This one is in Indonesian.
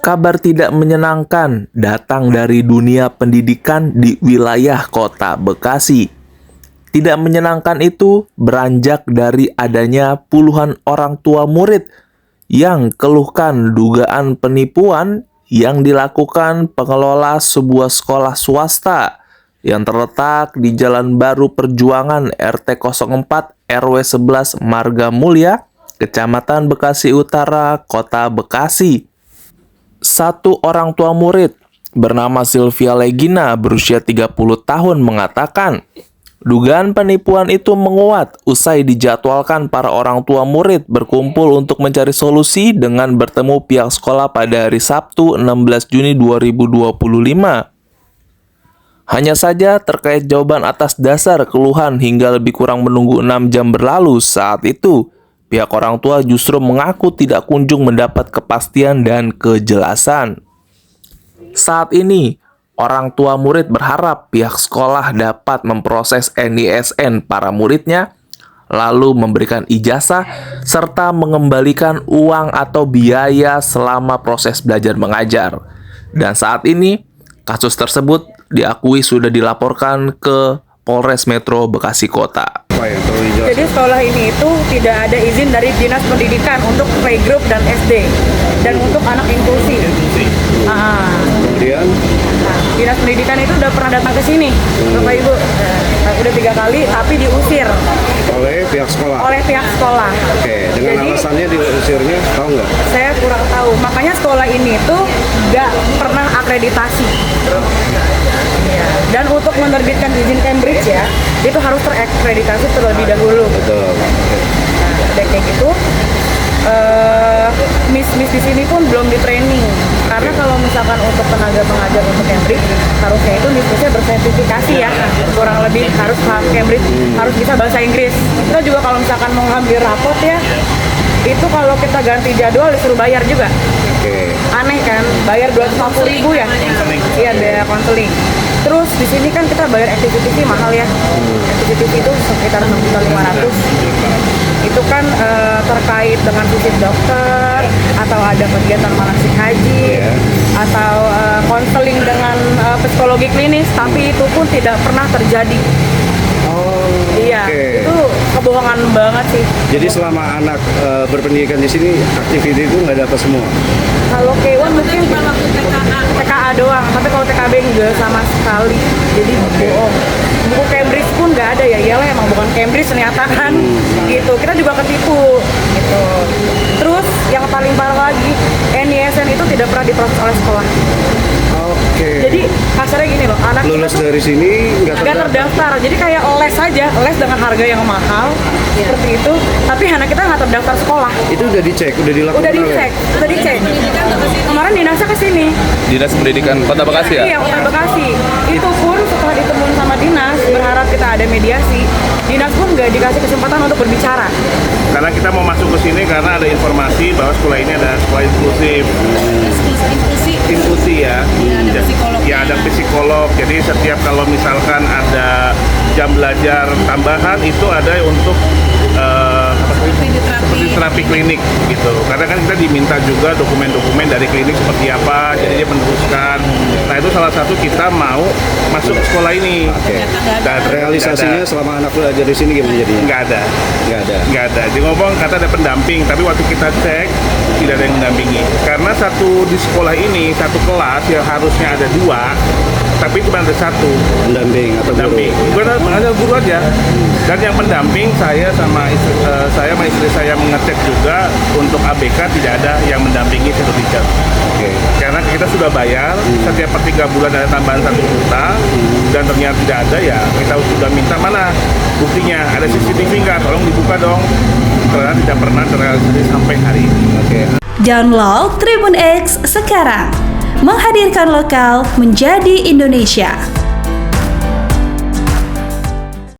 Kabar tidak menyenangkan datang dari dunia pendidikan di wilayah Kota Bekasi. Tidak menyenangkan itu beranjak dari adanya puluhan orang tua murid yang keluhkan dugaan penipuan yang dilakukan pengelola sebuah sekolah swasta yang terletak di Jalan Baru Perjuangan RT 04 RW 11 Marga Mulia, Kecamatan Bekasi Utara, Kota Bekasi. Satu orang tua murid bernama Sylvia Legina berusia 30 tahun mengatakan, dugaan penipuan itu menguat usai dijadwalkan para orang tua murid berkumpul untuk mencari solusi dengan bertemu pihak sekolah pada hari Sabtu 16 Juni 2025. Hanya saja terkait jawaban atas dasar keluhan hingga lebih kurang menunggu 6 jam berlalu saat itu, pihak orang tua justru mengaku tidak kunjung mendapat kepastian dan kejelasan. Saat ini, orang tua murid berharap pihak sekolah dapat memproses NISN para muridnya, lalu memberikan ijazah, serta mengembalikan uang atau biaya selama proses belajar mengajar. Dan saat ini, kasus tersebut diakui sudah dilaporkan ke Polres Metro Bekasi Kota. Jadi sekolah ini itu tidak ada izin dari Dinas Pendidikan untuk playgroup dan SD dan untuk anak inklusi. Kemudian Dinas Pendidikan itu udah pernah datang ke sini, Bapak Ibu. Udah 3 kali, tapi diusir oleh pihak sekolah. Oke, dengan Jadi, alasannya diusirnya tahu nggak? Saya kurang tahu. Makanya sekolah ini tuh nggak pernah akreditasi. Ya. Dan untuk menerbitkan izin Cambridge ya, itu harus terakreditasi terlebih dahulu. Betul. Nah, kayak gitu. Miss di sini pun belum di training. Karena kalau misalkan untuk tenaga pengajar untuk Cambridge, harusnya itu miss-missnya bersertifikasi ya. Kurang lebih harus paham Cambridge, harus bisa bahasa Inggris. Kita juga kalau misalkan mau ngambil rapot ya, itu kalau kita ganti jadwal disuruh bayar juga. Aneh kan, bayar 250.000 ya? Iya, biaya konseling. Terus di sini kan kita bayar activity fee mahal ya. Activity fee itu sekitar 6.500.000. Itu kan terkait dengan visit dokter, atau ada kegiatan manasik haji, atau konseling dengan psikologi klinis, tapi itu pun tidak pernah terjadi. Iya, itu kebohongan banget sih. Jadi selama anak berpendidikan di sini, aktiviti itu nggak dapat semua? Kalau K1 mungkin TKA doang, tapi kalau TKB enggak sama sekali. Jadi bohong. Buku Cambridge pun nggak ada ya, iyalah emang bukan Cambridge ternyata kan. Gitu, kita juga ketipu. Gitu. Terus yang paling parah lagi, NISN itu tidak pernah diproses oleh sekolah. Jadi kasarnya gini loh, anak lulus kita tuh dari sini nggak terdaftar. Jadi kayak les aja, les dengan harga yang mahal seperti itu. Tapi anak kita nggak terdaftar sekolah. Itu udah dicek, udah dilakukan? Udah dicek. Kemarin dinasnya ke sini. Dinas Pendidikan Kota Bekasi ya? Iya, Kota Bekasi. Itu pun setelah ditemuin sama dinas, berharap kita ada mediasi. Dinas pun nggak dikasih kesempatan untuk berbicara. Karena kita mau masuk ke sini karena ada informasi bahwa sekolah ini ada sekolah inklusif. Inklusi ya. Ya, ada psikolog. Jadi setiap kalau misalkan ada jam belajar tambahan itu ada untuk seperti terapi klinik gitu. Karena kan kita diminta juga dokumen-dokumen dari klinik seperti apa, jadi dia meneruskan. Nah, itu salah satu kita mau masuk ke sekolah ini. Dan realisasinya selama anak belajar di sini gimana jadinya? Nggak ada. Dia ngomong kata ada pendamping, tapi waktu kita cek tidak ada yang mendampingi. Karena di sekolah ini satu kelas yang harusnya ada 2, tapi cuma ada 1 Pendamping atau pendamping. Ada guru aja. Dan yang pendamping saya sama istri saya mengecek juga untuk ABK tidak ada yang mendampingi satu teacher. Karena kita sudah bayar setiap per 3 bulan ada tambahan 1 juta dan ternyata tidak ada, ya kita sudah minta mana buktinya, ada CCTV nggak, tolong dibuka dong. Karena tidak pernah terrealisasi sampai hari ini. Download Tribun X sekarang, menghadirkan lokal menjadi Indonesia.